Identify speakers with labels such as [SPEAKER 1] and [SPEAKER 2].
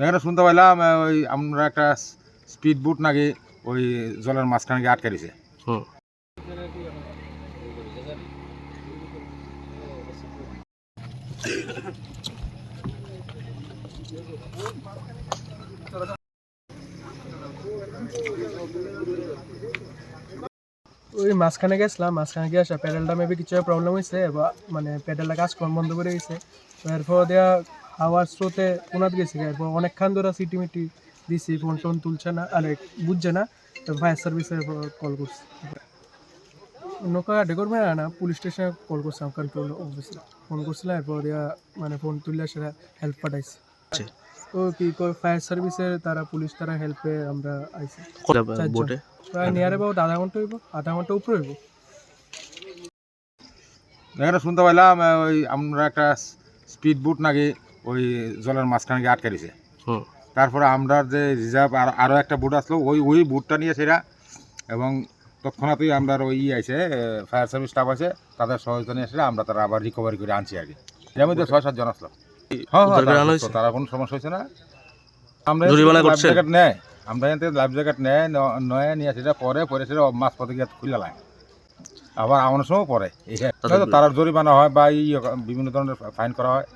[SPEAKER 1] এখানে শুনতে পাইলাম ওই আমরা একটা স্পিড বোট নাকি ওই জলের মাঝখানে গিয়ে আটকে দিছে।
[SPEAKER 2] ওই মাঝখানে গেছিলাম, মাঝখানে গিয়ে আসা প্যাডেলটা মেবি কিছু প্রবলেম হয়েছে বা মানে প্যাডেলটা কাজ বন্ধ করে গেছে। এরপর দেওয়া হাওয়ার স্রোতে কোনাত গেছি, এরপর অনেকক্ষণ ধরে সিটি মিটি দিছি, ফোন টোন তুলছে না, আরে বুঝছে না। তো ফায়ার সার্ভিসে কল করছি, নৌকা গাড়ি করবে না, পুলিশ স্টেশনে কল করছিলাম, কন্ট্রোল অফিসে ফোন করছিলাম। এরপর দেওয়া মানে ফোন তুললে সেটা হেল্প পাঠাইছে। ও কি ফায়ার সার্ভিসের তারা পুলিশ তারা হেল্পে আমরা আইছি।
[SPEAKER 3] বোটে
[SPEAKER 2] প্রায় নিয়ার অ্যাবাউট আধা ঘন্টা উপরে হইব।
[SPEAKER 1] এখানে শুনতে পাইলাম ওই আমরা একটা স্পিড বোট নাকি ওই জলের মাঝখানে গিয়ে আটকে দিছে। তারপরে আমরা যে রিজার্ভ আরও একটা বোট আসলো ওই বোটটা নিয়ে সেটা, এবং তৎক্ষণাৎই আমরা ওই আছে ফায়ার সার্ভিস স্টাফ আছে, তাদের সহযোগিতা নিয়ে এসে আমরা তারা আবার রিকভারি করে আনছি আর কি। এর মধ্যে 6-7 জন আসলো। হ্যাঁ, তারা কোনো সমস্যা হয়েছে না। আমরা লাইফ জ্যাকেট নেয়, আমরা এখান থেকে লাইফ জ্যাকেট নয় নিয়ে সেটা পরে সেটা মাছ পথে গিয়ে খুলে লাগে, আবার আমার সময় পরে তারা জরিমানা হয় বা বিভিন্ন ধরনের ফাইন করা হয়।